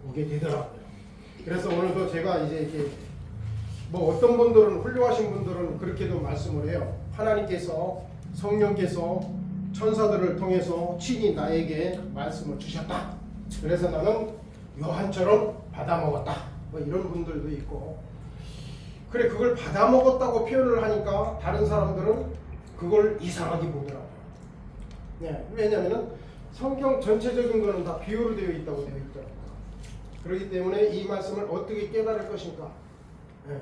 오게 되더라고요. 그래서 오늘도 제가 이제 이렇게 뭐 어떤 분들은 훌륭하신 분들은 그렇게도 말씀을 해요. 하나님께서 성령께서 천사들을 통해서 친히 나에게 말씀을 주셨다. 그래서 나는 요한처럼 받아먹었다. 뭐 이런 분들도 있고, 그래 그걸 받아먹었다고 표현을 하니까 다른 사람들은 그걸 이상하게 보더라고요. 네, 왜냐하면 성경 전체적인 거는 다 비유로 되어 있다고 되어 있더라고요. 그렇기 때문에 이 말씀을 어떻게 깨달을 것인가. 네.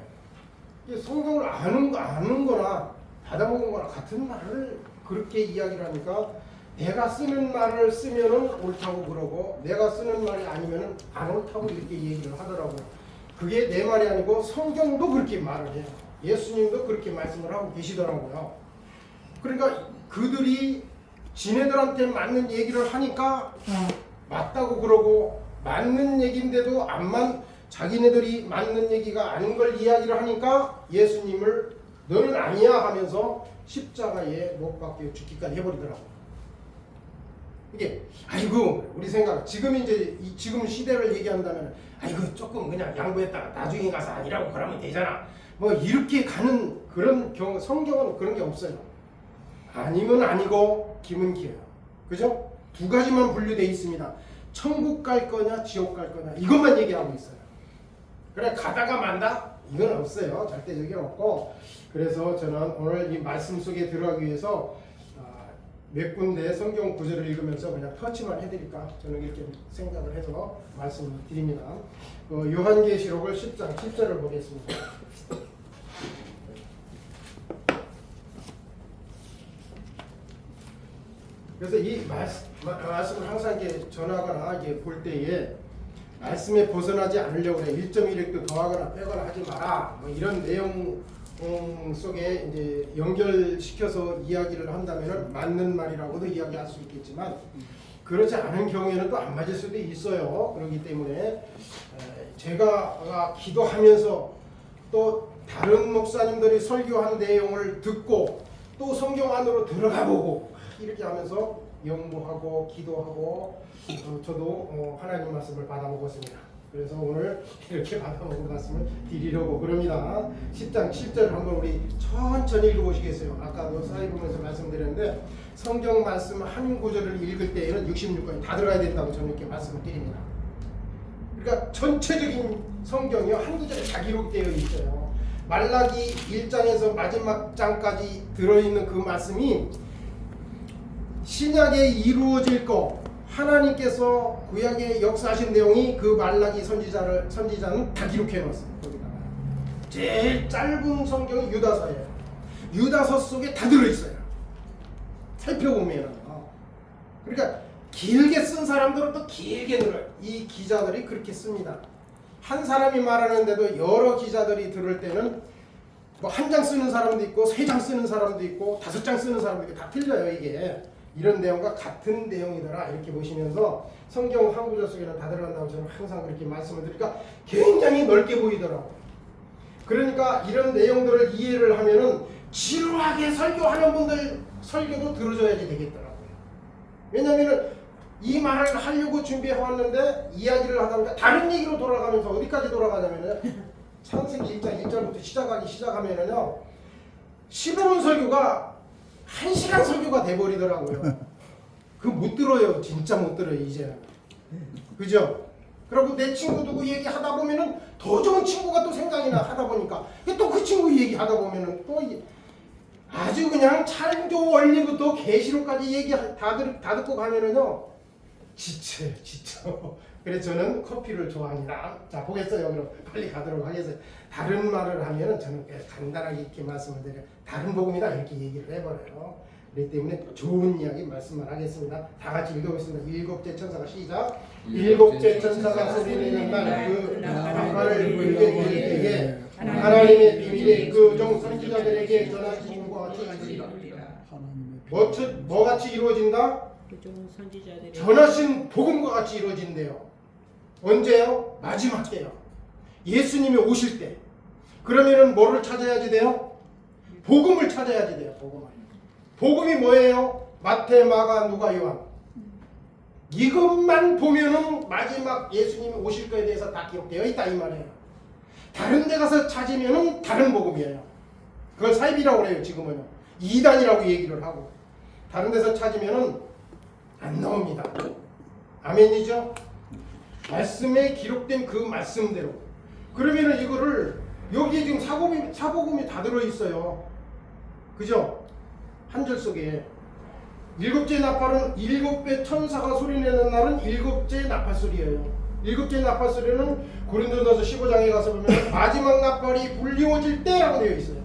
이게 성경을 아는 거나 받아먹은 거나 같은 말을 그렇게 이야기를 하니까 내가 쓰는 말을 쓰면은 옳다고 그러고 내가 쓰는 말이 아니면은 안 옳다고 이렇게 얘기를 하더라고요. 그게 내 말이 아니고 성경도 그렇게 말을 해요. 예수님도 그렇게 말씀을 하고 계시더라고요. 그러니까 그들이 지네들한테 맞는 얘기를 하니까 맞다고 그러고, 맞는 얘기인데도 자기네들이 맞는 얘기가 아닌 걸 이야기를 하니까 예수님을 너는 아니야 하면서 십자가에 못 박혀 죽기까지 해버리더라고요. 이게 아이고 우리 생각 지금 이제 지금 시대를 얘기한다면 아이고 조금 그냥 양보했다가 나중에 가서 아니라고 그러면 되잖아, 뭐 이렇게 가는 그런 경우, 성경은 그런 게 없어요. 아니면 아니고 기면 기어요. 그죠? 두 가지만 분류되어 있습니다. 천국 갈 거냐 지옥 갈 거냐 이것만 얘기하고 있어요. 그래 가다가 만다? 이건 없어요. 절대적인 없고, 그래서 저는 오늘 이 말씀 속에 들어가기 위해서 몇 군데 성경 구절을 읽으면서 그냥 터치만 해드릴까 저는 이렇게 생각을 해서 말씀을 드립니다. 요한계시록을 10장 10절을 보겠습니다. 그래서 이 말씀을 항상 이렇게 전하거나 이렇게 볼 때에 말씀에 벗어나지 않으려고 해. 1.1획도 더하거나 빼거나 하지 마라. 뭐 이런 내용 속에 이제 연결시켜서 이야기를 한다면 맞는 말이라고도 이야기할 수 있겠지만, 그렇지 않은 경우에는 또 안 맞을 수도 있어요. 그렇기 때문에 제가 기도하면서 또 다른 목사님들이 설교한 내용을 듣고 또 성경 안으로 들어가 보고 이렇게 하면서 연구하고 기도하고 저도 하나님 말씀을 받아 먹었습니다. 그래서 오늘 이렇게 받아 먹은 말씀을 드리려고 그럽니다. 10장 7절 한번 우리 천천히 읽어보시겠어요? 아까도 사이 보면서 말씀드렸는데 성경 말씀 한 구절을 읽을 때에는 66권이 다 들어가야 된다고 저는 이렇게 말씀을 드립니다. 그러니까 전체적인 성경이 한 구절에 다 기록되어 있어요. 말라기 1장에서 마지막 장까지 들어있는 그 말씀이 신약에 이루어질 거, 하나님께서 구약에 역사하신 내용이 그 말라기 선지자는 다 기록해 놓았어요. 거기다가 제일 짧은 성경이 유다서예요. 유다서 속에 다 들어있어요. 살펴보면은 그러니까 길게 쓴 사람들은 또 길게 늘어요. 이 기자들이 그렇게 씁니다. 한 사람이 말하는데도 여러 기자들이 들을 때는 뭐 한 장 쓰는 사람도 있고 3장 쓰는 사람도 있고 5장 쓰는 사람도 있고 다 틀려요. 이게 이런 내용과 같은 내용이더라 이렇게 보시면서 성경 한 구절 속에는 다 들어간다고 저는 항상 그렇게 말씀을 드리니까 굉장히 넓게 보이더라고요. 그러니까 이런 내용들을 이해를 하면은 지루하게 설교하는 분들 설교도 들어줘야지 되겠더라고요. 왜냐면은 이 말을 하려고 준비해 왔는데 이야기를 하다 보니까 다른 얘기로 돌아가면서 어디까지 돌아가냐면은 창세기 1장 1절부터 시작하면은요 15분 설교가 1시간 설교가 돼버리더라고요. 그거 못 들어요. 진짜 못 들어요 이제는. 그죠? 그리고 내 친구 누구 얘기하다 보면은 더 좋은 친구가 또 생각이 나 하다 보니까 또 그 친구 얘기하다 보면은 또 아주 그냥 창조 원리부터 계시록까지 얘기 다 듣고 가면은요 지쳐. 그래서 저는 커피를 좋아합니다. 자 보겠어요. 그럼 빨리 가도록 하겠어요. 다른 말을 하면은 저는 간단하게 이렇게 말씀을 드려요. 다른 복음이다 이렇게 얘기를 해버려요. 그렇기 때문에 좋은 이야기 말씀만 하겠습니다. 다 같이 읽어보겠습니다. 일곱째 천사가 시작. 일곱째 천사가 소리내는 날 그 나팔을 불게 될 때에 하나님의 비밀이 그 종 선지자들에게 전하신 것과 같이 이루어지리라. 뭐 같이 이루어진다? 전하신 복음과 같이 이루어진대요. 언제요? 마지막 때요. 예수님이 오실 때. 그러면은 뭐를 찾아야지 돼요? 복음을 찾아야지 돼요. 복음을. 복음이 뭐예요? 마태, 마가, 누가, 요한. 이것만 보면은 마지막 예수님이 오실 거에 대해서 다 기록되어 있다 이 말이에요. 다른 데 가서 찾으면은 다른 복음이에요. 그걸 사입이라고 그래요. 지금은요. 이단이라고 얘기를 하고 다른 데서 찾으면은 안 나옵니다. 아멘이죠? 말씀에 기록된 그 말씀대로. 그러면은 이거를 여기에 지금 사복음이 다 들어있어요. 그죠? 한 절 속에 일곱째 나팔은 7배 천사가 소리내는 날은 7째 나팔소리예요. 7째 나팔소리는 고린도전서 15장에 가서 보면 마지막 나팔이 불리워질 때라고 되어 있어요.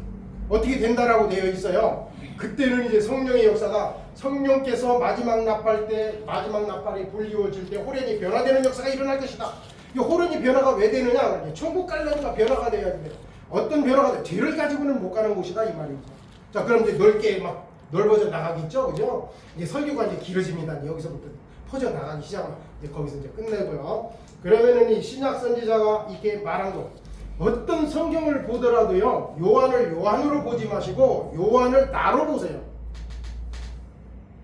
어떻게 된다라고 되어 있어요. 그때는 이제 성령의 역사가 성령께서 마지막 나팔이 불리워질 때 호련이 변화되는 역사가 일어날 것이다. 이 호련이 변화가 왜 되느냐? 천국 가려니까 변화가 돼야 돼요. 어떤 변화가 돼? 죄를 가지고는 못 가는 곳이다 이 말이죠. 자, 그럼 이제 넓게 막 넓어져 나가겠죠, 그죠? 이제 설교가 이제 길어집니다. 이제 여기서부터 퍼져 나가기 시작하면 이제 거기서 이제 끝내고요. 그러면은 이 신약 선지자가 이렇게 말한 거, 어떤 성경을 보더라도요, 요한을 요한으로 보지 마시고 요한을 나로 보세요.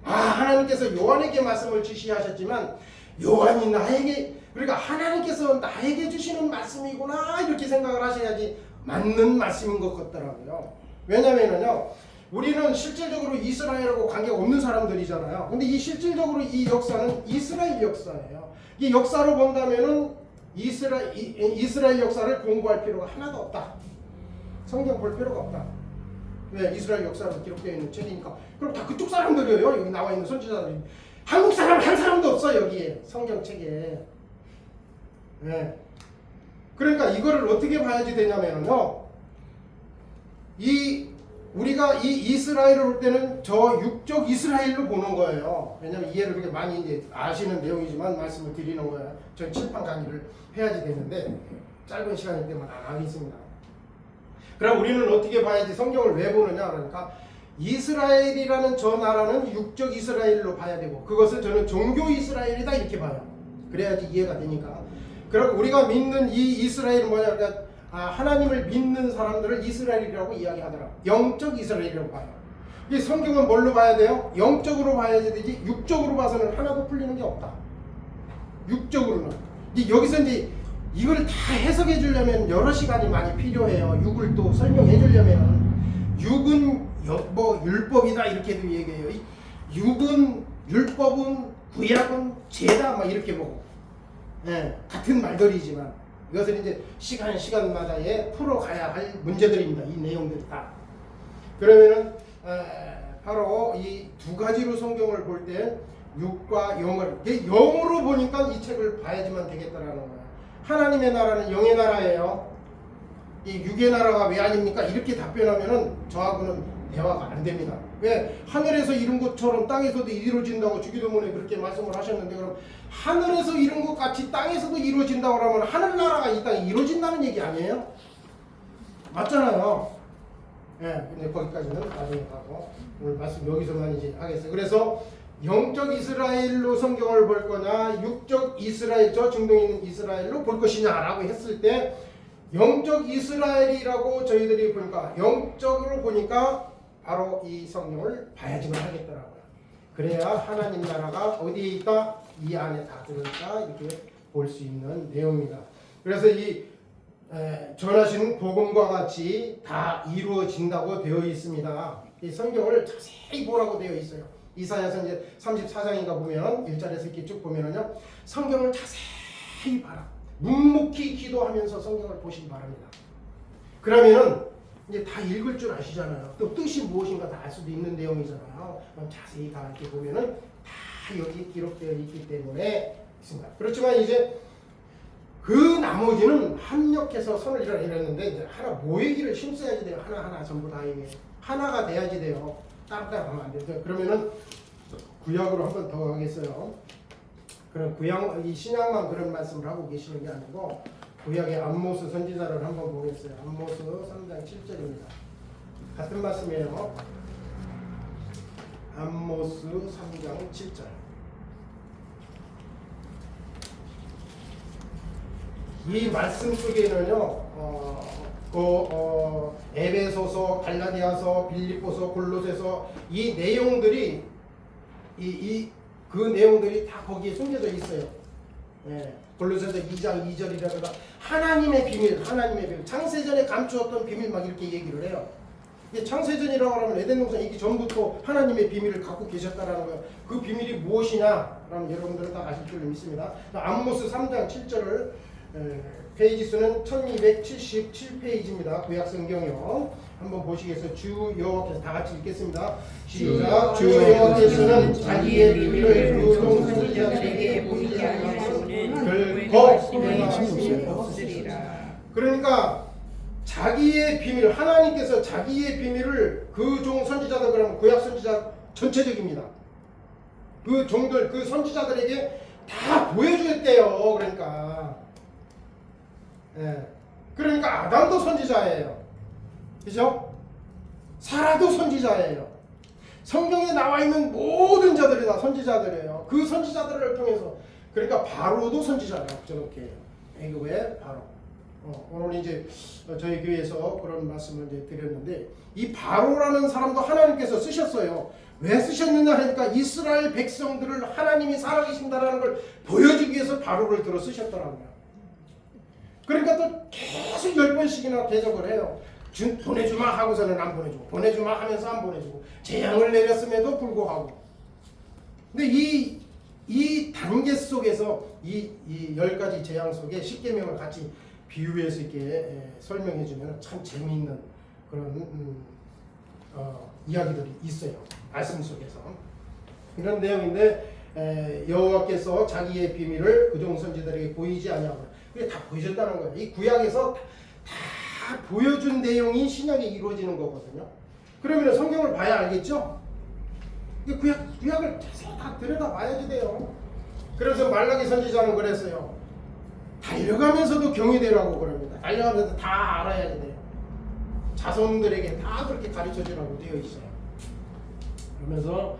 아, 하나님께서 요한에게 말씀을 지시하셨지만 요한이 나에게, 그러니까 하나님께서 나에게 주시는 말씀이구나 이렇게 생각을 하셔야지 맞는 말씀인 것 같더라고요. 왜냐면은요, 우리는 실질적으로 이스라엘하고 관계가 없는 사람들이잖아요. 근데 이 실질적으로 이 역사는 이스라엘 역사예요. 이 역사로 본다면은 이스라엘 역사를 공부할 필요가 하나도 없다. 성경 볼 필요가 없다. 왜? 이스라엘 역사로 기록되어 있는 책이니까. 그럼 다 그쪽 사람들이에요. 여기 나와 있는 선지자들이. 한국 사람 한 사람도 없어 여기에 성경책에. 네. 그러니까 이거를 어떻게 봐야지 되냐면요, 우리가 이 이스라엘을 볼 때는 저 육적 이스라엘로 보는 거예요. 왜냐면 이해를 그렇게 많이 이제 아시는 내용이지만 말씀을 드리는 거예요. 저 칠판 강의를 해야지 되는데 짧은 시간일 때만 안 하겠습니다. 그럼 우리는 어떻게 봐야지, 성경을 왜 보느냐? 그러니까 이스라엘이라는 저 나라는 육적 이스라엘로 봐야 되고, 그것을 저는 종교 이스라엘이다 이렇게 봐요. 그래야지 이해가 되니까. 그럼 우리가 믿는 이 이스라엘은 뭐냐? 그러니까 하나님을 믿는 사람들을 이스라엘이라고 이야기하더라. 영적 이스라엘이라고 봐요. 이 성경은 뭘로 봐야 돼요? 영적으로 봐야지 되지 육적으로 봐서는 하나도 풀리는 게 없다. 육적으로는. 여기서 이제 이걸 다 해석해 주려면 여러 시간이 많이 필요해요. 육을 또 설명해 주려면. 육은 뭐 율법이다 이렇게도 얘기해요. 육은, 율법은, 구약은 죄다 막 이렇게 보고. 네, 같은 말들이지만 이것은 이제 시간마다 풀어가야 할 문제들입니다. 이 내용들이 다. 그러면은 바로 이 두 가지로 성경을 볼 때 육과 영을, 영으로 보니까 이 책을 봐야지만 되겠다라는 거야. 하나님의 나라는 영의 나라예요. 이 육의 나라가 왜 아닙니까? 이렇게 답변하면은 저하고는 대화가 안 됩니다. 왜? 하늘에서 이룬 것처럼 땅에서도 이루어진다고 주기도문에 그렇게 말씀을 하셨는데, 그럼 하늘에서 이룬 것 같이 땅에서도 이루어진다고 하면 하늘나라가 이 땅에 이루어진다는 얘기 아니에요? 맞잖아요. 예, 근데 거기까지는 나중에 가고 오늘 말씀 여기서만 이제 하겠어요. 그래서 영적 이스라엘로 성경을 볼 거냐, 육적 이스라엘, 저 중동에 있는 이스라엘로 볼 것이냐라고 했을 때, 영적 이스라엘이라고 저희들이 보니까, 영적으로 보니까 바로 이 성경을 봐야지만 하겠더라고요. 그래야 하나님 나라가 어디에 있다? 이 안에 다 들어있다. 이렇게 볼 수 있는 내용입니다. 그래서 이 전하신 복음과 같이 다 이루어진다고 되어 있습니다. 이 성경을 자세히 보라고 되어 있어요. 이사야서 이제 34장인가 보면 1절에서 이렇게 쭉 보면은요, 성경을 자세히 봐라. 묵묵히 기도하면서 성경을 보시기 바랍니다. 그러면은 이제 다 읽을 줄 아시잖아요. 또 뜻이 무엇인가 다 알 수도 있는 내용이잖아요. 그럼 자세히 다 이렇게 보면은 다 여기 기록되어 있기 때문에 있습니다. 그렇지만 이제 그 나머지는 합력해서 선을 이뤘는데, 이제 하나 모이기를 힘써야지 돼요. 하나하나 전부 다 이게 하나가 돼야지 돼요. 따로따로 하면 안 돼요. 그러면은 구약으로 한 번 더 가겠어요. 그럼 구약, 이 신약만 그런 말씀을 하고 계시는 게 아니고 구약의 암모스 선지자를 한번 보겠어요. 암모스 3장 7절입니다. 같은 말씀이에요. 암모스 3장 7절. 이 말씀 속에는요, 에베소서, 갈라디아서, 빌립보서, 골로새서 이 내용들이 그 그 내용들이 다 거기에 숨겨져 있어요. 예. 골로새서 2장 2절이라든가 하나님의 비밀, 하나님의 비밀, 창세전에 감추었던 비밀 막 이렇게 얘기를 해요. 창세전이라고 하면 에덴 동산 있기 전부터 하나님의 비밀을 갖고 계셨다라는 거예요. 그 비밀이 무엇이냐라면 여러분들은 다 아실 줄 믿습니다. 암모스 3장 7절을 페이지 수는 1277페이지입니다. 구약 성경이요. 한번 보시겠어요? 주 여호와께서 다 같이 읽겠습니다. 시작. 주 여호와께서는 자기의 비밀을 그 종선지자들에게 보이지 아니하시는 결코 행하심이 없으리라. 그러니까 자기의 비밀, 하나님께서 자기의 비밀을 그 종 선지자들, 그러면 구약 선지자 전체적입니다. 그 종들, 그 선지자들에게 다 보여주었대요. 그러니까, 예. 그러니까 아담도 선지자예요. 그죠? 사라도 선지자예요. 성경에 나와 있는 모든 자들이 다 선지자들이에요. 그 선지자들을 통해서, 그러니까 바로도 선지자라고 저렇게 애굽의 바로. 오늘 이제 저희 교회에서 그런 말씀을 이제 드렸는데, 이 바로라는 사람도 하나님께서 쓰셨어요. 왜 쓰셨느냐 하니까 이스라엘 백성들을 하나님이 살아계신다라는 걸 보여주기 위해서 바로를 들어 쓰셨더라고요. 그러니까 또 계속 10번씩이나 대적을 해요. 보내주마 하고서는 안 보내주고, 보내주마 하면서 안 보내주고, 재앙을 내렸음에도 불구하고. 근데 이 단계 속에서 이 10가지 재앙 속에 십계명을 같이 비유해서 이렇게 설명해 주면 참 재미있는 그런 이야기들이 있어요. 말씀 속에서. 이런 내용인데, 여호와께서 자기의 비밀을 그종 선지자들에게 보이지 아니하고, 그게 다 보여줬다는 거예요. 이 구약에서 다 보여준 내용이 신약에 이루어지는 거거든요. 그러면 성경을 봐야 알겠죠? 구약을 자세히 다 들여다봐야지 돼요. 그래서 말라기 선지자는 그랬어요. 달려가면서도 경유되라고 그럽니다. 달려가면서 다 알아야지 돼요. 자손들에게 다 그렇게 가르쳐주라고 되어 있어요. 그러면서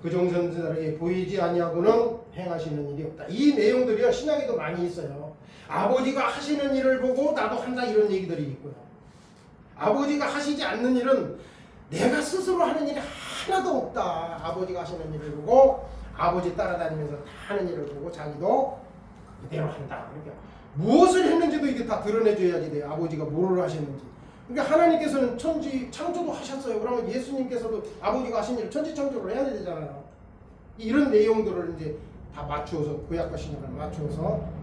그 종선지자에게 보이지 아니하고는 행하시는 일이 없다. 이 내용들이요 신약에도 많이 있어요. 아버지가 하시는 일을 보고 나도 한다 이런 얘기들이 있고요. 아버지가 하시지 않는 일은 내가 스스로 하는 일이 하나도 없다. 아버지가 하시는 일을 보고 아버지 따라다니면서 다 하는 일을 보고 자기도 그대로 한다. 그러니까 무엇을 했는지도 이게 다 드러내줘야지 돼요. 아버지가 뭐를 하셨는지. 그러니까 하나님께서는 천지 창조도 하셨어요. 그러면 예수님께서도 아버지가 하신 일을 천지 창조를 해야 되잖아요. 이런 내용들을 이제 다 맞추어서 구약과 신약을 맞추어서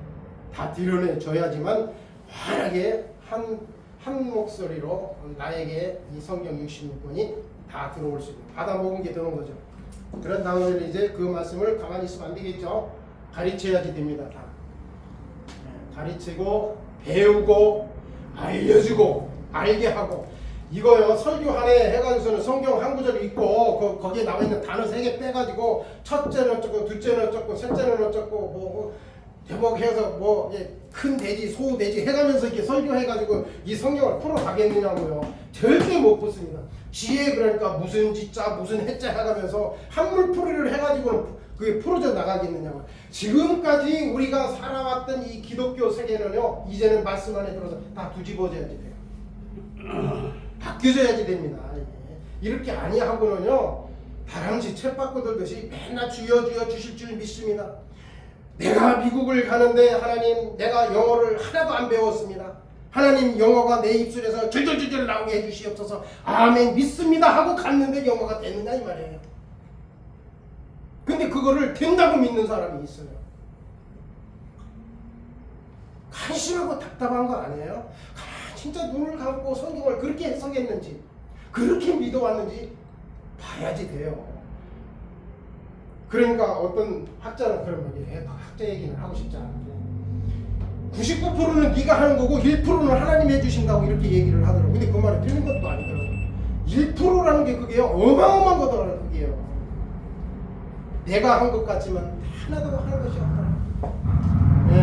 다 드러내줘야지만 환하게 한 목소리로 나에게 이 성경 66권이 다 들어올 수 있는 받아 먹은 게 되는 거죠. 그런 다음에 이제 그 말씀을 가만히 있으면 안 되겠죠. 가르쳐야지 됩니다. 다 가르치고 배우고 알려주고 알게 하고. 이거요 설교 한 해 해가지고서는 성경 한 구절 읽고 거기에 나와 있는 단어 3개 빼가지고 첫째는 어쩌고 둘째는 어쩌고 셋째는 어쩌고 뭐 대목해서 뭐 큰 돼지 소 돼지 해가면서 이렇게 설교해가지고 이 성경을 풀어가겠느냐고요. 절대 못 붙습니다. 지혜 그러니까 무슨 지자 무슨 해자 해가면서 한물풀이를 해가지고는 그게 풀어져 나가겠느냐고요. 지금까지 우리가 살아왔던 이 기독교 세계는요 이제는 말씀 안에 들어서 다 뒤집어져야지 돼요. 바뀌어져야지 됩니다. 이렇게 아니하고는요 다람쥐 쳇바퀴 돌듯이 맨날 주여 주여 주실 줄 믿습니다. 내가 미국을 가는데 하나님 내가 영어를 하나도 안 배웠습니다. 하나님 영어가 내 입술에서 줄줄줄줄 나오게 해주시옵소서. 아멘 믿습니다 하고 갔는데 영어가 됐느냐 이 말이에요. 근데 그거를 된다고 믿는 사람이 있어요. 한심하고 답답한 거 아니에요? 진짜 눈을 감고 성경을 그렇게 해석했는지 그렇게 믿어왔는지 봐야지 돼요. 그러니까 어떤 학자는 그런 말이에요. 학자 얘기는 하고 싶지 않은데 99%는 네가 하는 거고 1%는 하나님이 해주신다고 이렇게 얘기를 하더라고요. 근데 그 말이 틀린 것도 아니더라고요. 1%라는 게 그게요 어마어마한 거더라고요. 그게요. 내가 한 것 같지만 하나도 하는 것이 없더라고요. 예.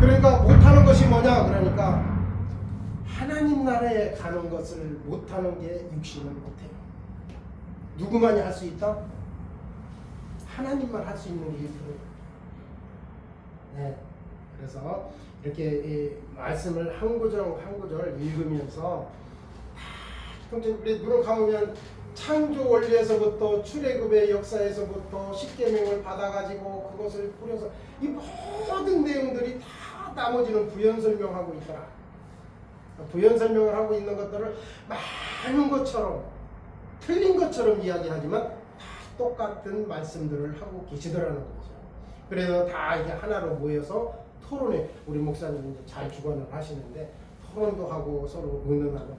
그러니까 못하는 것이 뭐냐 그러니까 하나님 나라에 가는 것을 못하는 게 육신은 못해요. 누구만이 할 수 있다? 하나님만 할 수 있는 게 1%예요. 네. 그래서 이렇게 말씀을 한 구절 한 구절 읽으면서 우리 눈을 감으면 창조 원리에서부터 출애굽의 역사에서부터 십계명을 받아가지고 그것을 뿌려서 이 모든 내용들이 다 나머지는 부연 설명하고 있더라. 부연 설명을 하고 있는 것들을 많은 것처럼 틀린 것처럼 이야기하지만 다 똑같은 말씀들을 하고 계시더라는 거죠. 그래서 다 이제 하나로 모여서 토론에 우리 목사님이 이제 잘 주관을 하시는데 토론도 하고 서로 의논하고.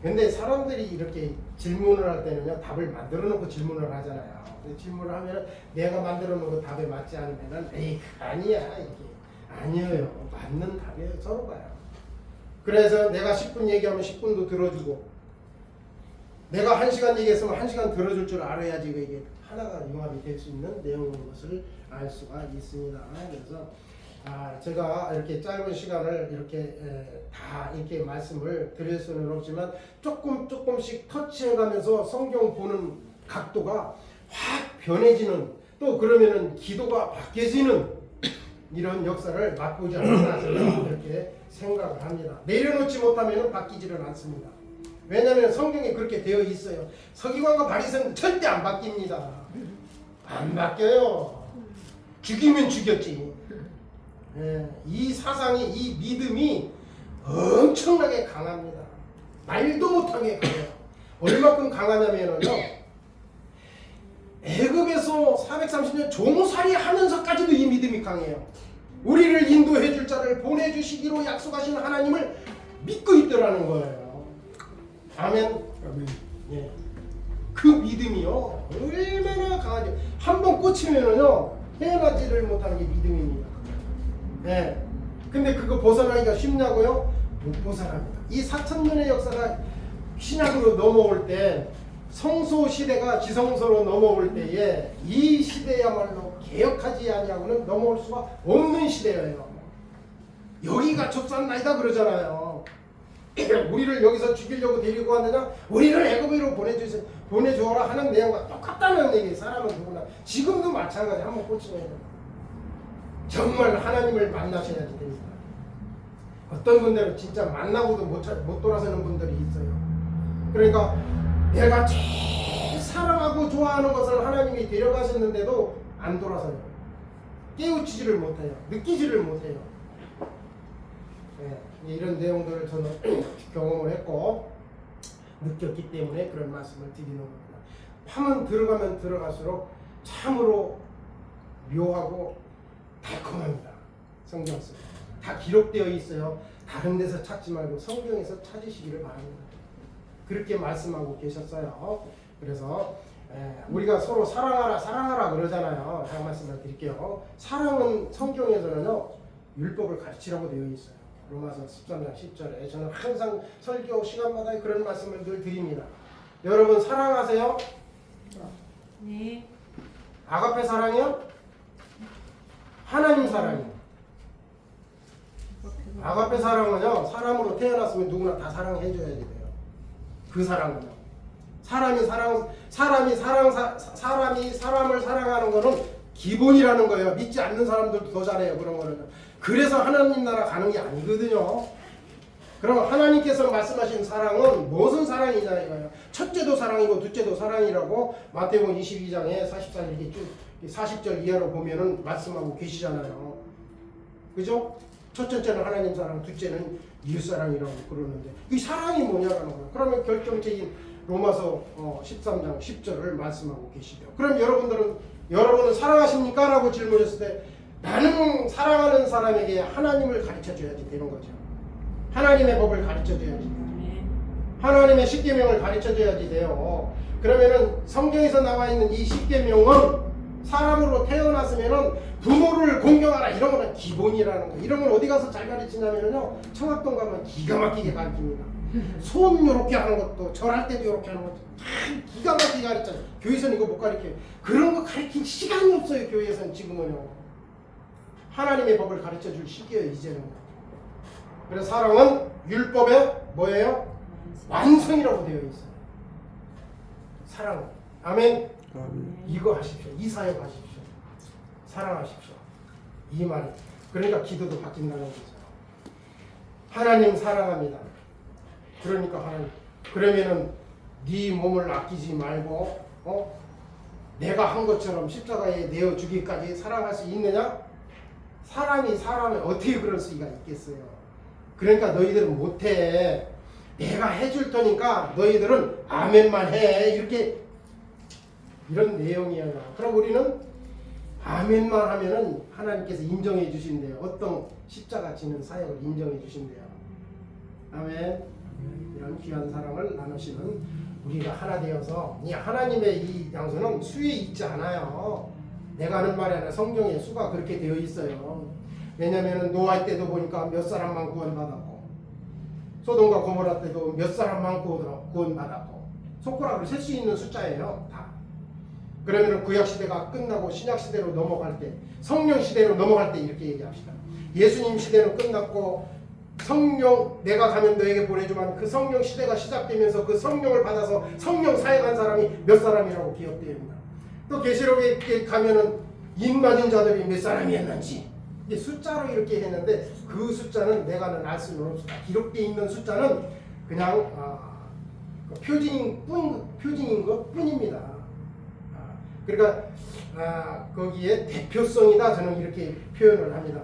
근데 사람들이 이렇게 질문을 할 때는요 답을 만들어 놓고 질문을 하잖아요. 질문을 하면 내가 만들어 놓은 답에 맞지 않으면은 에이 아니야 이게 아니에요. 맞는 답이에요. 서로 봐요. 그래서 내가 10분 얘기하면 10분도 들어주고 내가 1시간 얘기했으면 1시간 들어줄 줄 알아야지 이게 하나가 융합이 될 수 있는 내용인 것을 알 수가 있습니다. 그래서 제가 이렇게 짧은 시간을 이렇게 다 이렇게 말씀을 드릴 수는 없지만 조금씩 터치해가면서 성경 보는 각도가 확 변해지는 또 그러면은 기도가 바뀌어지는 이런 역사를 맛보지 않나 저는 이렇게 생각을 합니다. 내려놓지 못하면 바뀌지를 않습니다. 왜냐하면 성경에 그렇게 되어 있어요. 서기관과 바리새인은 절대 안 바뀝니다. 안 바뀌어요. 죽이면 죽였지. 이 사상이 이 믿음이 엄청나게 강합니다. 말도 못하게 강해요. 얼마큼 강하냐면요. 애굽에서 430년 종살이 하면서까지도 이 믿음이 강해요. 우리를 인도해 줄 자를 보내주시기로 약속하신 하나님을 믿고 있더라는 거예요. 아멘. 아멘. 예. 그 믿음이요 얼마나 강하죠. 한번 꽂히면은요 헤어나지를 못하는 게 믿음입니다. 예. 근데 그거 벗어나기가 쉽냐고요? 못 벗어납니다. 이 4,000년의 역사가 신약으로 넘어올 때 성소 시대가 지성소로 넘어올 때에 이 시대야말로 개혁하지 아니하고는 넘어올 수가 없는 시대예요. 여기가 좁쌀나이다 그러잖아요. 우리를 여기서 죽이려고 데리고 왔느냐? 우리를 애굽으로 보내주어라 하는 내용과 똑같다는 얘기. 사람은 누구나 지금도 마찬가지. 한번 꽂히면 정말 하나님을 만나셔야 됩니다. 어떤 분들은 진짜 만나고도 못 돌아서는 분들이 있어요. 그러니까 내가 제일 사랑하고 좋아하는 것을 하나님이 데려가셨는데도 안 돌아서요. 깨우치지를 못해요. 느끼지를 못해요. 네, 이런 내용들을 저는 경험을 했고 느꼈기 때문에 그런 말씀을 드리는 겁니다. 파면 들어가면 들어갈수록 참으로 묘하고 달콤합니다. 성경씀 다 기록되어 있어요. 다른 데서 찾지 말고 성경에서 찾으시기를 바랍니다. 그렇게 말씀하고 계셨어요. 그래서 우리가 서로 사랑하라 그러잖아요. 한 말씀을 드릴게요. 사랑은 성경에서는요 율법을 가르치라고 되어 있어요. 로마서 13장 10절에 저는 항상 설교 시간마다 그런 말씀을 늘 드립니다. 여러분 사랑하세요? 네. 아가페 사랑이요? 하나님 사랑이요. 아가페 사랑은요 사람으로 태어났으면 누구나 다 사랑해줘야 돼요. 그 사랑은요. 사람이 사람을 사랑하는 거는 기본이라는 거예요. 믿지 않는 사람들도 더 잘해요. 그런 거는. 그래서 하나님 나라 가는 게 아니거든요. 그럼 하나님께서 말씀하신 사랑은 무슨 사랑이냐 이거예요. 첫째도 사랑이고 둘째도 사랑이라고 마태복음 22장에 40절 이하로 보면은 말씀하고 계시잖아요. 그죠? 첫째는 하나님 사랑, 둘째는 이웃 사랑이라고 그러는데 이 사랑이 뭐냐라는 거예요. 그러면 결정적인 로마서 13장 10절을 말씀하고 계시죠. 그럼 여러분은 사랑하십니까? 라고 질문했을 때 나는 사랑하는 사람에게 하나님을 가르쳐줘야지 되는 거죠. 하나님의 법을 가르쳐줘야지. 하나님의 십계명을 가르쳐줘야지 돼요. 그러면은 성경에서 나와 있는 이 십계명은 사람으로 태어났으면은 부모를 공경하라 이런 거는 기본이라는 거. 이런 걸 어디 가서 잘 가르치냐면요 청학동 가면 기가 막히게 가르칩니다. 손 요렇게 하는 것도 절할 때도 요렇게 하는 것도 기가 막히게 가르쳐요. 교회에서는 이거 못 가르쳐요. 그런 거 가르칠 시간이 없어요. 교회에서는 지금은요. 하나님의 법을 가르쳐 줄 시기예요. 이제는. 그래서 사랑은 율법의 뭐예요? 완성이라고 되어 있어요. 사랑. 아멘. 이거 하십시오. 이 사역 하십시오. 사랑하십시오. 이 말이. 그러니까 기도도 바뀐다는 거죠. 하나님 사랑합니다. 그러니까 하나님. 그러면은 네 몸을 아끼지 말고 내가 한 것처럼 십자가에 내어 주기까지 사랑할 수 있느냐? 사람이 사람을 어떻게 그럴 수가 있겠어요? 그러니까 너희들은 못해. 내가 해줄 테니까 너희들은 아멘만 해. 이렇게 이런 내용이에요. 그럼 우리는 아멘만 하면은 하나님께서 인정해 주신대요. 어떤 십자가 지는 사역을 인정해 주신대요. 아멘. 이런 귀한 사랑을 나누시는 우리가 하나 되어서 이 하나님의 이 양수는 수에 있지 않아요. 내가 하는 말이 아니라 성경에 수가 그렇게 되어 있어요. 왜냐하면 노아 때도 보니까 몇 사람만 구원받았고 소돔과 고모라 때도 몇 사람만 구원받았고 손가락으로 셀 수 있는 숫자예요. 다. 그러면 구약 시대가 끝나고 신약 시대로 넘어갈 때, 성령 시대로 넘어갈 때 이렇게 얘기합시다. 예수님 시대는 끝났고 성령 내가 가면 너에게 보내주만 그 성령 시대가 시작되면서 그 성령을 받아서 성령 사역한 사람이 몇 사람이라고 기억됩니다. 또 계시록에 가면은 인 맞은 자들이 몇 사람이었는지 숫자로 이렇게 했는데 그 숫자는 내가는 알 수는 없습니다. 기록되어 있는 숫자는 그냥 표징인 것 뿐입니다. 그러니까 거기에 대표성이다 저는 이렇게 표현을 합니다.